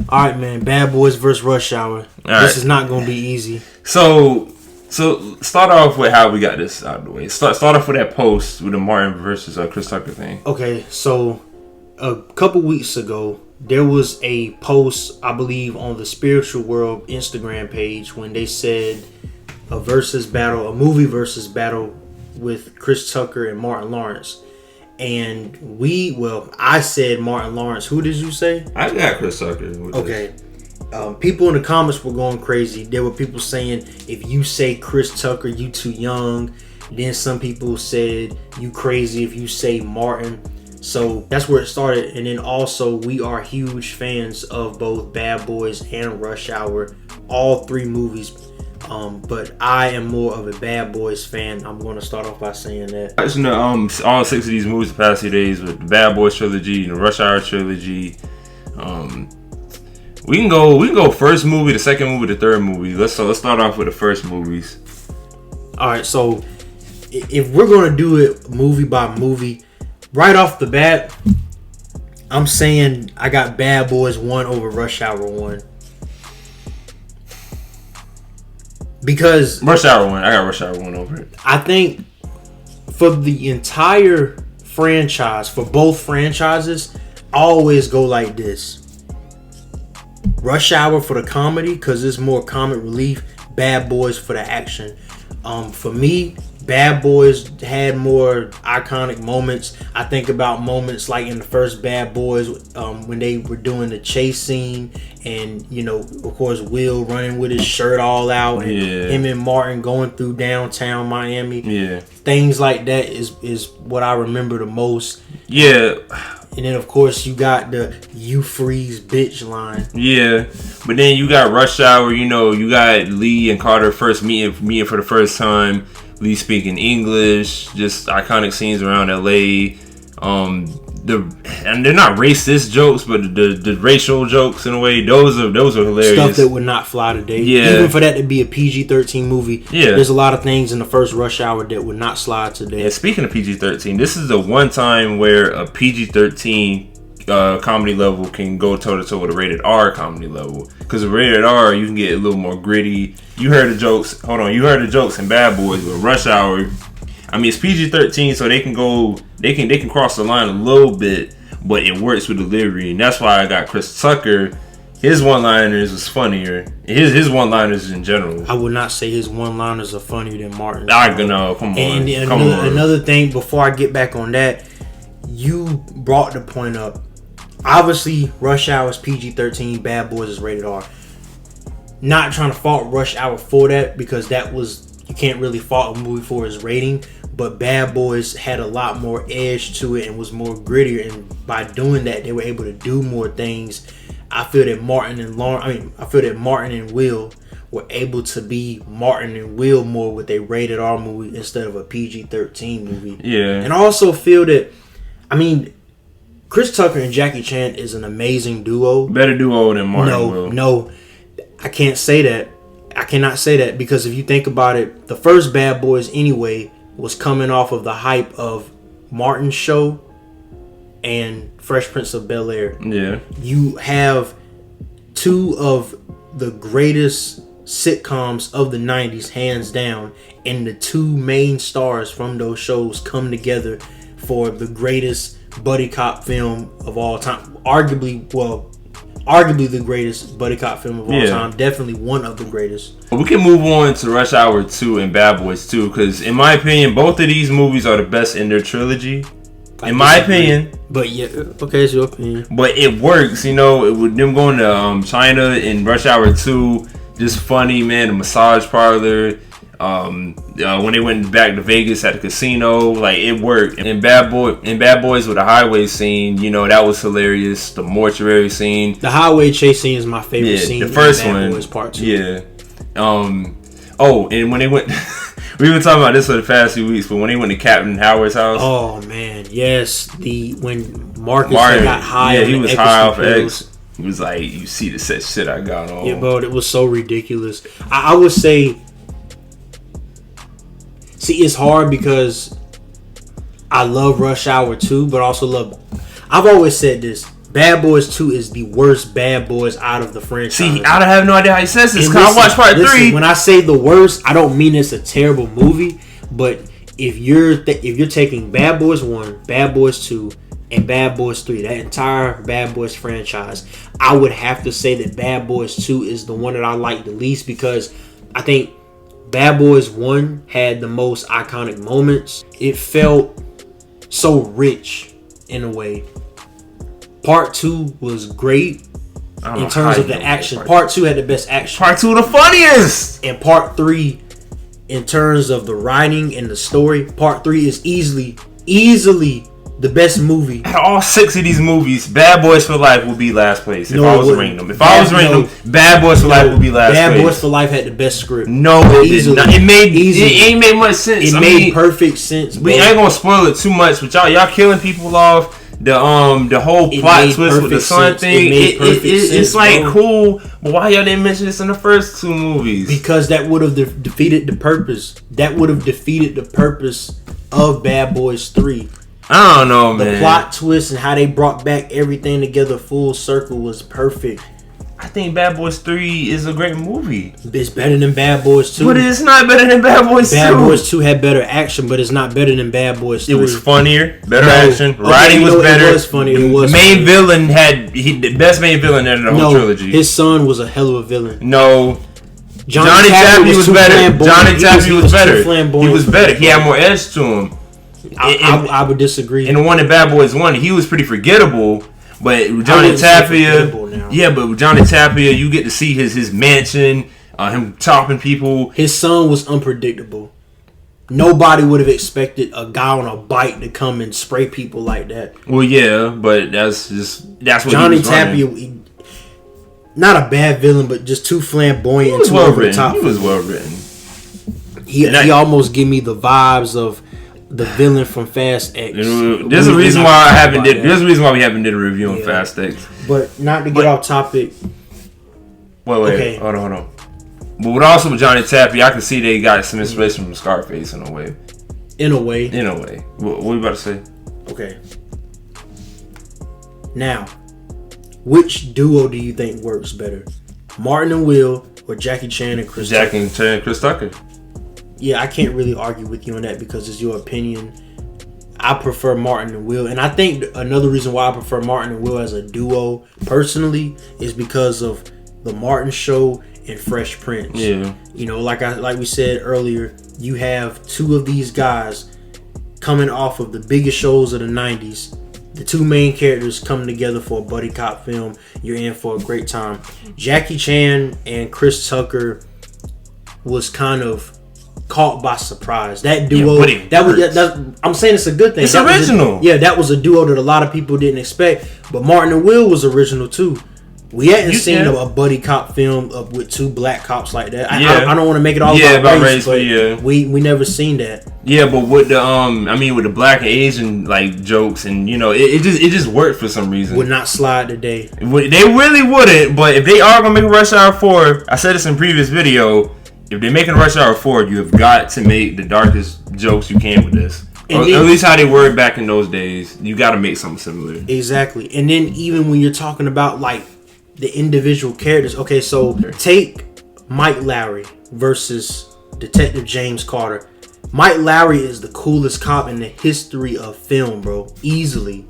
All right, man. Bad Boys versus Rush Hour. This is not gonna be easy. So start off with how we got this out of the way. Start off with that post with the Martin versus Chris Tucker thing. Okay, so a couple weeks ago, there was a post, I believe, on the Spiritual World Instagram page when they said a movie versus battle with Chris Tucker and Martin Lawrence. And I said Martin Lawrence. Who did you say? I got Chris Tucker. Okay. People in the comments were going crazy. There were people saying, if you say Chris Tucker, you too young. Then some people said, you crazy if you say Martin. So that's where it started. And then also, we are huge fans of both Bad Boys and Rush Hour. All three movies. But I am more of a Bad Boys fan. I'm going to start off by saying that. Watching all 6 of these movies the past few days with the Bad Boys trilogy and the Rush Hour trilogy. We can go first movie, the second movie, the third movie. Let's start off with the first movies. All right, so if we're gonna do it movie by movie, right off the bat, I'm saying I got Bad Boys 1 over Rush Hour 1. Because Rush Hour 1, I got Rush Hour 1 over it. I think for the entire franchise, for both franchises, I always go like this. Rush Hour for the comedy, because it's more comic relief. Bad Boys for the action. For me, Bad Boys had more iconic moments. I think about moments like in the first Bad Boys when they were doing the chase scene, and of course Will running with his shirt all out, and him and Martin going through downtown Miami. Yeah, things like that is what I remember the most. Yeah. And then, of course, you got the "you freeze bitch" line. Yeah, but then you got Rush Hour. You got Lee and Carter first meeting for the first time. Lee speaking English. Just iconic scenes around LA. And they're not racist jokes, but the racial jokes in a way. Those are hilarious. Stuff that would not fly today. Yeah. Even for that to be a PG-13 movie. Yeah. There's a lot of things in the first Rush Hour that would not slide today. Yeah. Speaking of PG-13, this is the one time where a PG-13 comedy level can go toe to toe with a rated R comedy level. Because rated R, you can get a little more gritty. You heard the jokes. You heard the jokes in Bad Boys, but Rush Hour, I mean, it's PG-13, so they can cross the line a little bit, but it works with delivery, and that's why I got Chris Tucker. His one-liners was funnier. His one-liners in general. I would not say his one-liners are funnier than Martin's. No, come on. And another thing, before I get back on that, you brought the point up. Obviously, Rush Hour is PG-13, Bad Boys is rated R. Not trying to fault Rush Hour for that, because you can't really fault a movie for its rating. But Bad Boys had a lot more edge to it and was more grittier, and by doing that, they were able to do more things. I feel that Martin and Will were able to be Martin and Will more with a rated R movie instead of a PG-13 movie. Yeah. And I also feel that, Chris Tucker and Jackie Chan is an amazing duo. Better duo than Martin and Will. No, I can't say that. I cannot say that, because if you think about it, the first Bad Boys anyway was coming off of the hype of Martin's show and Fresh Prince of Bel-Air. Yeah. You have two of the greatest sitcoms of the 90s, hands down, and the two main stars from those shows come together for the greatest buddy cop film of all time. Arguably the greatest buddy cop film of all time. Definitely one of the greatest. We can move on to Rush Hour 2 and Bad Boys 2, because in my opinion, both of these movies are the best in their trilogy. In my opinion. But yeah, okay, it's your opinion. But it works, with them going to China in Rush Hour 2, just funny, man. The massage parlor. When they went back to Vegas at the casino, like, it worked. In Bad Boys with the highway scene, that was hilarious. The mortuary scene, the highway chase scene is my favorite scene. The first in Bad one, Boys Part 2. Yeah. And when they went, we were talking about this for the past few weeks, but when they went to Captain Howard's house, oh man, yes, when Marcus got high, he was high off X. He was like, "You see the set shit I got on." Yeah, bro, it was so ridiculous. I would say. See, it's hard because I love Rush Hour 2, but also I've always said this. Bad Boys 2 is the worst Bad Boys out of the franchise. See, I have no idea how he says this. Cause I watched part 3. When I say the worst, I don't mean it's a terrible movie, but if you're taking Bad Boys 1, Bad Boys 2, and Bad Boys 3, that entire Bad Boys franchise, I would have to say that Bad Boys 2 is the one that I like the least, because I think Bad Boys 1 had the most iconic moments. It felt so rich in a way. Part 2 was great in terms of the action. Part 2 had the best action. Part 2 the funniest. And Part 3, in terms of the writing and the story, Part 3 is easily the best movie. Out of all 6 of these movies, Bad Boys for Life will be last place if I was rating them. If I was rating them, Bad Boys for Life will be last place. Bad Boys for Life had the best script. No, it did not. It ain't made much sense. It made perfect sense. We ain't gonna spoil it too much, but y'all killing people off. The whole plot twist with the son thing. It's like cool, but why y'all didn't mention this in the first 2 movies? Because that would have defeated the purpose. That would have defeated the purpose of Bad Boys 3. I don't know, man. The plot twist and how they brought back everything together full circle was perfect. I think Bad Boys 3 is a great movie. It's better than Bad Boys 2. But it's not better than Bad Boys 2. Bad Boys 2 had better action, but it's not better than Bad Boys 3. It was funnier, better action. Writing was better. It was funny. The main villain the best main villain in the whole trilogy. His son was a hell of a villain. No. Johnny Tappy was better. Johnny Tappy was better. He was better. He had more edge to him. I would disagree. In the one in Bad Boys 1, he was pretty forgettable. But Johnny Tapia, but with Johnny Tapia, you get to see his mansion, him chopping people. His son was unpredictable. Nobody would have expected a guy on a bike to come and spray people like that. Well, yeah, but that's what Johnny Tapia. Not a bad villain, but just too flamboyant and too over the top. He was well written. He almost give me the vibes of the villain from Fast X. There's a reason why we haven't did a review on Fast X. But not to get off topic. Wait. Okay. Hold on. But with Johnny Tapia, I can see they got some inspiration from Scarface in a way. In a way. What you about to say? Okay. Now, which duo do you think works better? Martin and Will or Jackie Chan and Chris Tucker? Jackie Chan and Chris Tucker. Yeah, I can't really argue with you on that because it's your opinion. I prefer Martin and Will. And I think another reason why I prefer Martin and Will as a duo personally is because of The Martin Show and Fresh Prince. Yeah. You know, like we said earlier, you have 2 of these guys coming off of the biggest shows of the 90s. The 2 main characters coming together for a buddy cop film. You're in for a great time. Jackie Chan and Chris Tucker was kind of caught by surprise. That duo, I'm saying it's a good thing. It's original. That was a duo that a lot of people didn't expect. But Martin and Will was original too. We hadn't seen a buddy cop film with 2 black cops like that. I don't want to make it all about race, but we never seen that. Yeah, but with the with the black and Asian like jokes and it just worked for some reason. Would not slide today. They really wouldn't. But if they are gonna make a Rush Hour 4, I said this in previous video. If they're making Rush Hour 4, you have got to make the darkest jokes you can with this. Or at least how they were back in those days. You got to make something similar. Exactly. And then even when you're talking about like the individual characters. Okay, so take Mike Lowry versus Detective James Carter. Mike Lowry is the coolest cop in the history of film, bro. Easily.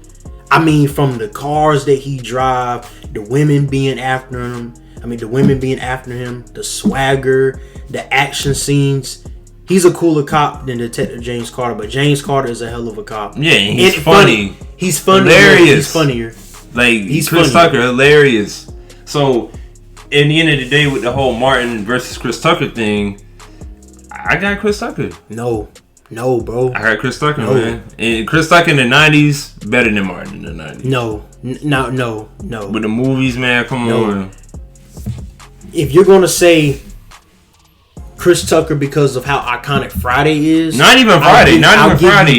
I mean, from the cars that he drive, the women being after him. The swagger, the action scenes. He's a cooler cop than Detective James Carter, but James Carter is a hell of a cop. Yeah, and he's funny. He's funny. Hilarious. He's funnier. Like, he's Chris Tucker, hilarious. So, in the end of the day, with the whole Martin versus Chris Tucker thing, I got Chris Tucker. No, bro. I got Chris Tucker, man. And Chris Tucker in the 90s, better than Martin in the 90s. No. With the movies, man, come on. If you're gonna say Chris Tucker because of how iconic Friday is, not even Friday.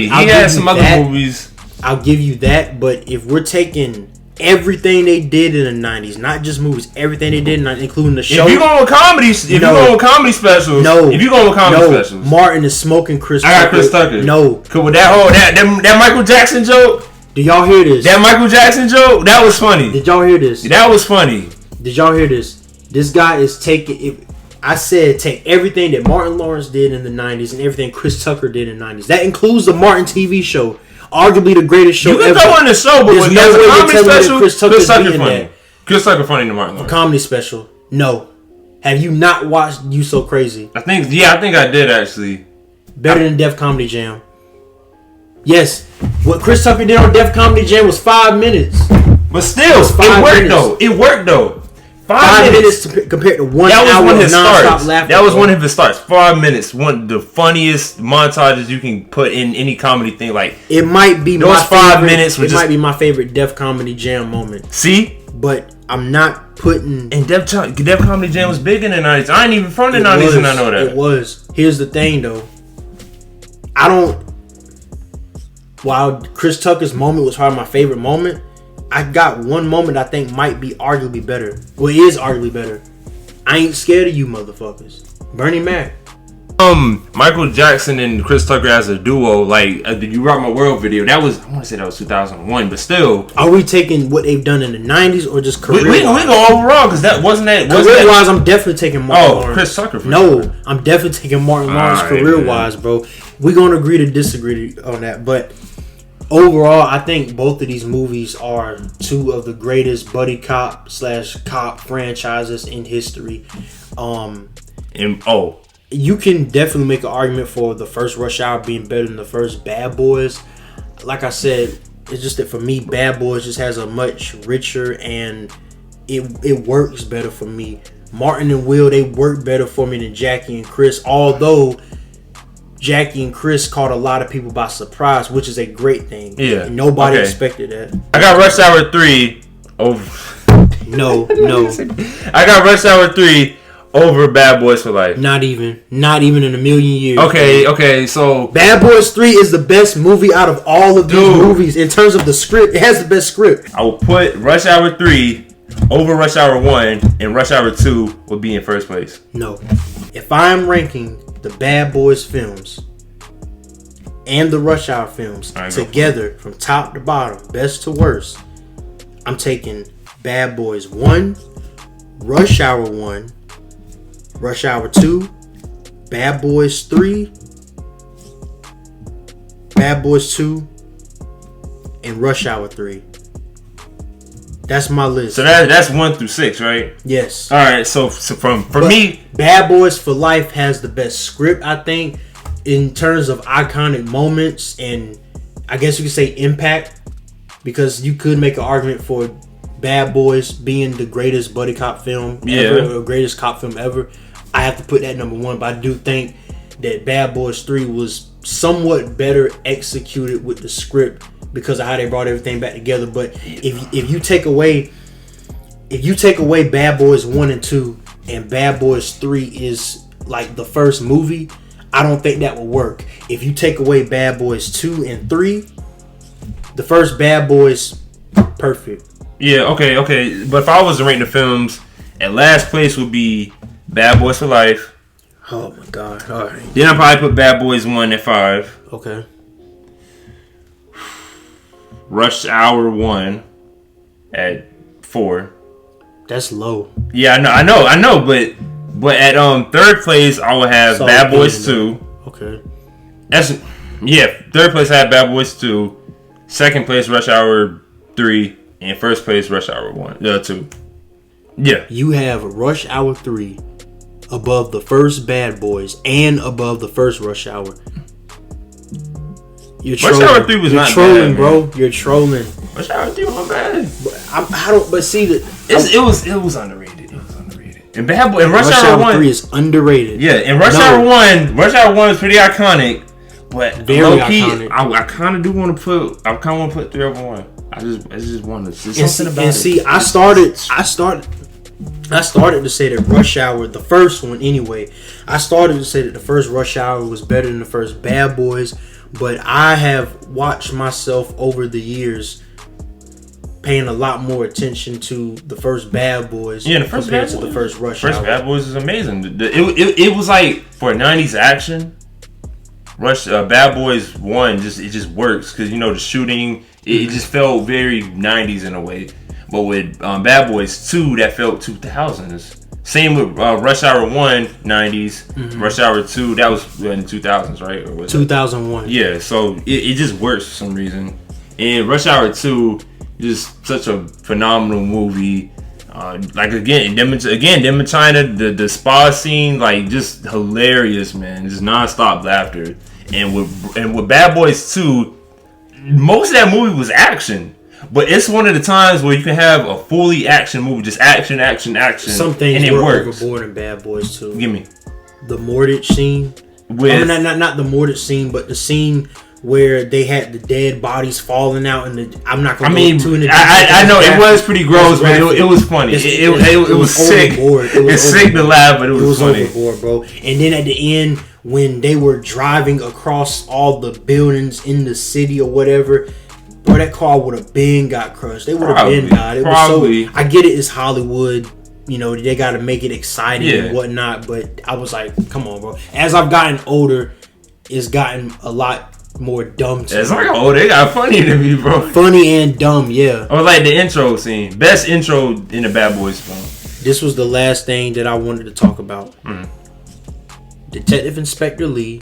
He had some other movies. I'll give you that, but if we're taking everything they did in the 90s, not just movies, everything they did, not including the show. If you're going with comedies, if you're going with comedy specials, Martin is smoking Chris Tucker. I got Chris Tucker. No. Cause with that Michael Jackson joke, Do y'all hear this? That Michael Jackson joke, that was funny. Did y'all hear this? That was funny. Did y'all hear this? This guy is taking. I said take everything that Martin Lawrence did in the 90s and everything Chris Tucker did in the 90s. That includes the Martin TV show, arguably the greatest show ever. You can throw in the show, but there's no way a comedy special, Chris Tucker's being funny. that. Chris Tucker funny to Martin Lawrence. A comedy special. No. Have you not watched You So Crazy? I think I did actually. Better than Def Comedy Jam. Yes. What Chris Tucker did on Def Comedy Jam was 5 minutes. But still, it worked though. 5 minutes compared to 1 that was hour one of of his nonstop starts. laughter. That was one of his starts. 5 minutes. One of the funniest montages you can put in any comedy thing. Like it might be those my 5 favorite, minutes. It might be my favorite Def Comedy Jam moment. See, but I'm not putting. And Def Comedy Jam was big in the 90s. I ain't even from the 90s, and I know that it was. Here's the thing, though. While Chris Tucker's moment was probably my favorite moment, I got one moment I think might be arguably better. Well, it is arguably better. I ain't scared of you motherfuckers. Bernie Mac. Michael Jackson and Chris Tucker as a duo, like the You Rock My World video, that was, I want to say that was 2001, but still. Are we taking what they've done in the 90s or just career-wise? We go overall, because that wasn't that. Career-wise, I'm definitely taking Martin Lawrence. Chris Tucker for sure. I'm definitely taking Martin Lawrence career-wise, bro. We're going to agree to disagree on that, but overall, I think both of these movies are two of the greatest buddy cop / cop franchises in history. You can definitely make an argument for the first Rush Hour being better than the first Bad Boys. Like I said, it's just that for me, Bad Boys just has a much richer and it works better for me. Martin and Will, they work better for me than Jackie and Chris, although Jackie and Chris caught a lot of people by surprise, which is a great thing. Yeah. And nobody expected that. I got Rush Hour 3 over. No. I got Rush Hour 3 over Bad Boys for Life. Not even in a million years. Okay, so Bad Boys 3 is the best movie out of all of these movies in terms of the script. It has the best script. I will put Rush Hour 3 over Rush Hour 1, and Rush Hour 2 will be in first place. No. If I'm ranking the Bad Boys films and the Rush Hour films together from top to bottom, best to worst, I'm taking Bad Boys 1, Rush Hour 1, Rush Hour 2, Bad Boys 3, Bad Boys 2, and Rush Hour 3. That's my list. So that's 1 through 6, right? Yes. All right. So for me, Bad Boys for Life has the best script, I think, in terms of iconic moments and I guess you could say impact, because you could make an argument for Bad Boys being the greatest buddy cop film ever, or greatest cop film ever. I have to put that number 1, but I do think that Bad Boys 3 was somewhat better executed with the script because of how they brought everything back together. But if you take away Bad Boys 1 and 2 and Bad Boys 3 is like the first movie, I don't think that will work. If you take away Bad Boys 2 and 3, the first Bad Boys, perfect. Yeah, okay. But if I was to rank the films, at last place would be Bad Boys for Life. Oh my god! All right. Then I'll probably put Bad Boys 1 at 5. Okay. Rush Hour 1 at 4. That's low. Yeah, I know, but at third place I would have Bad Boys 2. Okay. Third place I have Bad Boys 2. Second place Rush Hour 3, and first place Rush Hour 2. Yeah. You have Rush Hour 3 above the first Bad Boys and above the first Rush Hour. You're trolling. Rush Hour 3 was not trolling, bad, bro. You're trolling. Rush Hour 3 was not bad. It was underrated. And Rush Hour 1 3 is underrated. Yeah, and Rush Hour 1 is pretty iconic, but very low key, iconic. I kind of do want to put 3 over 1. I just want to see something about it. See, I started to say that Rush Hour, the first one anyway, I started to say that the first Rush Hour was better than the first Bad Boys, but I have watched myself over the years paying a lot more attention to the first Bad Boys compared to the first Rush Hour. First Bad Boys is amazing. It was like, for a 90s action, Bad Boys 1 just works because the shooting, It just felt very 90s in a way. But with Bad Boys 2, that felt 2000s. Same with Rush Hour 1, 90s. Rush Hour 2, that was in the 2000s, right? Or was 2001. Yeah, so it just works for some reason. And Rush Hour 2, just such a phenomenal movie. Like again, them in China, the spa scene, like just hilarious, man. Just nonstop laughter. And with Bad Boys 2, most of that movie was action. But it's one of the times where you can have a fully action movie, just action. Some things were overboard in Bad Boys 2. Give me the Mordich scene. Not the Mordich scene, but the scene where they had the dead bodies falling out, and I'm not going to go too into. I know it was pretty gross, but it was funny. It was sick. It's sick to laugh, but it was funny. Overboard, bro. And then at the end, when they were driving across all the buildings in the city or whatever, bro, that car would have been got crushed. They would have been died. It was so. I get it. It's Hollywood. You know, they got to make it exciting and whatnot. But I was like, come on, bro. As I've gotten older, it's gotten a lot more dumb to me. It's like, oh, they got funny to me, bro. Funny and dumb, yeah. Or like the intro scene. Best intro in the Bad Boys film. This was the last thing that I wanted to talk about. Detective Inspector Lee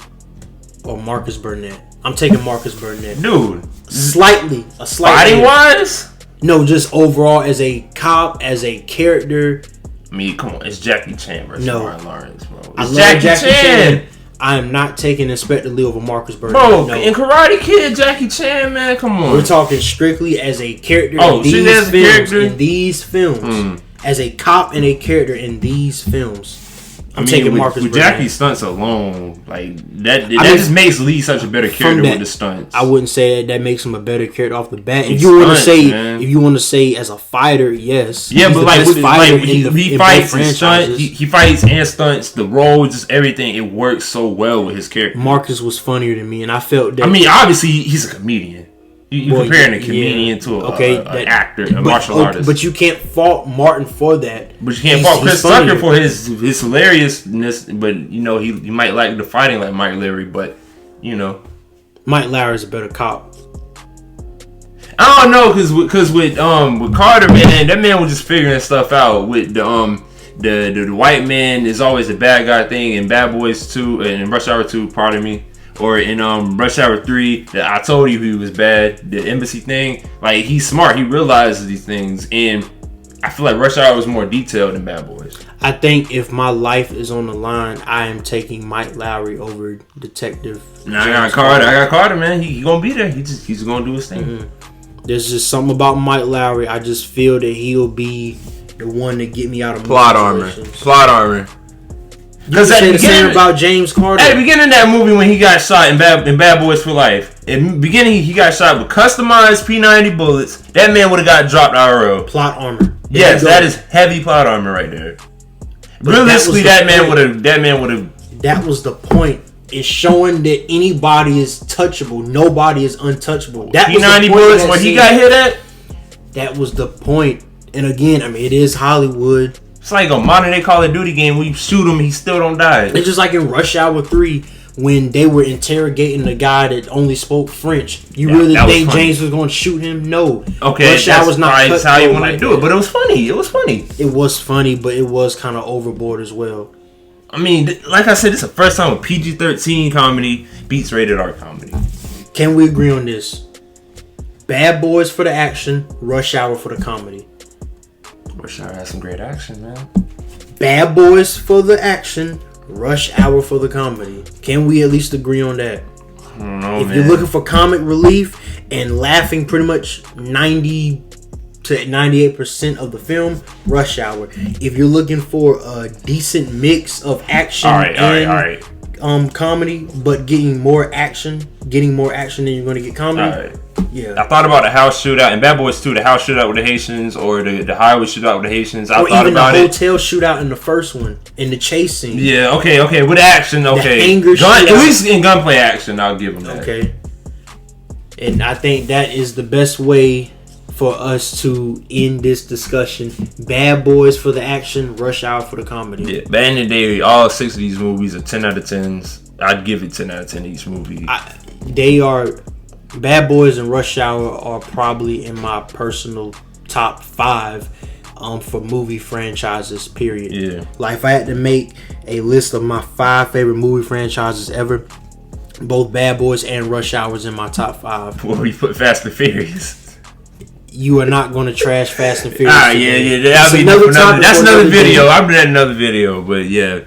or Marcus Burnett. I'm taking Marcus Burnett. Dude. A slight fighting wise? No, just overall as a cop, as a character. I mean, come on. It's Jackie Chan versus Martin Lawrence, bro. It's I love Jackie Chan. I am not taking Inspector Lee over Marcus Burnett. Bro, in Karate Kid, Jackie Chan, man, come on. We're talking strictly as a character in these films. As a cop and a character in these films. I'm taking Marcus with Burnett. Jackie's stunts alone, like that just makes Lee such a better character with the stunts. I wouldn't say that makes him a better character off the bat. If you want to say as a fighter, yes. Yeah, but he fights and stunts. He fights and stunts. The roles, just everything. It works so well with his character. Marcus was funnier than me, and I felt that. I mean, obviously he's a comedian. You're comparing a comedian to an actor, a martial artist. But you can't fault Martin for that. But you can't fault Chris Tucker for his hilariousness. But, you know, he might like the fighting like Mike Leary. But, you know. Mike Leary's a better cop. I don't know, because with Carter, man, that man was just figuring stuff out. With the white man is always the bad guy thing in Bad Boys 2 and Rush Hour 2, pardon me. Or in Rush Hour 3, I told you he was bad. The embassy thing, like he's smart. He realizes these things, and I feel like Rush Hour was more detailed than Bad Boys. I think if my life is on the line, I am taking Mike Lowry over Detective. Now I got Carter. I got Carter, man. He gonna be there. He's gonna do his thing. There's just something about Mike Lowry. I just feel that he'll be the one to get me out of plot armor. Because at the beginning about James Carter. At the beginning of that movie when he got shot in Bad Boys for Life, in the beginning he got shot with customized P90 bullets. That man would have got dropped IRL. Plot armor. Yes, that is heavy plot armor right there. But realistically, that man would have. That was the point. It's showing that anybody is touchable. Nobody is untouchable. That P90 bullets where he got hit at. That was the point. And again, I mean, it is Hollywood. It's like a modern day Call of Duty game where you shoot him, he still don't die. It's just like in Rush Hour 3 when they were interrogating the guy that only spoke French. You really think James was going to shoot him? No. Okay, Rush Hour was not how you want to do it, but it was funny. It was funny, but it was kind of overboard as well. I mean, like I said, it's the first time a PG-13 comedy beats rated R comedy. Can we agree on this? Bad Boys for the action, Rush Hour for the comedy. Rush Hour has some great action, man. Bad Boys for the action, Rush Hour for the comedy. Can we at least agree on that? I don't know, if you're looking for comic relief and laughing pretty much 90 to 98% of the film, Rush Hour. If you're looking for a decent mix of action and comedy, but getting more action than you're going to get comedy. Yeah, I thought about the house shootout in Bad Boys 2, the house shootout with the Haitians, or the highway shootout with the Haitians. I thought about it. Or even the hotel shootout in the first one, in the chase scene. Yeah, okay, with action, okay. At least in gunplay action, I'll give them that. Okay. And I think that is the best way for us to end this discussion. Bad Boys for the action, Rush Hour for the comedy. Yeah, but in the day, all 6 of these movies are 10 out of 10s. I'd give it 10 out of 10 each movie. They are Bad Boys and Rush Hour are probably in my personal top 5 for movie franchises, period. Yeah. Like, if I had to make a list of my 5 favorite movie franchises ever, both Bad Boys and Rush Hour is in my top 5. Well, you put Fast and Furious. You are not going to trash Fast and Furious. Yeah. That's another video. I'll do that another video, but yeah.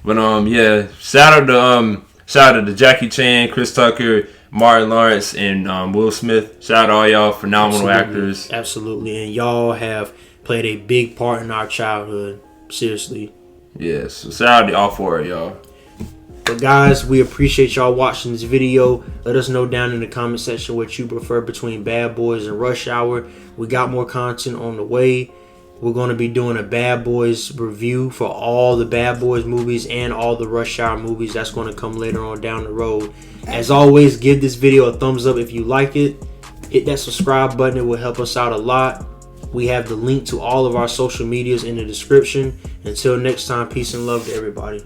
But yeah. Shout out to Jackie Chan, Chris Tucker, Martin Lawrence, and Will Smith. Shout out to all y'all phenomenal actors. Absolutely, and y'all have played a big part in our childhood. Seriously. Yeah, so shout out to all 4 of y'all. But guys, we appreciate y'all watching this video. Let us know down in the comment section what you prefer between Bad Boys and Rush Hour. We got more content on the way. We're going to be doing a Bad Boys review for all the Bad Boys movies and all the Rush Hour movies. That's going to come later on down the road. As always, give this video a thumbs up if you like it. Hit that subscribe button. It will help us out a lot. We have the link to all of our social medias in the description. Until next time, peace and love to everybody.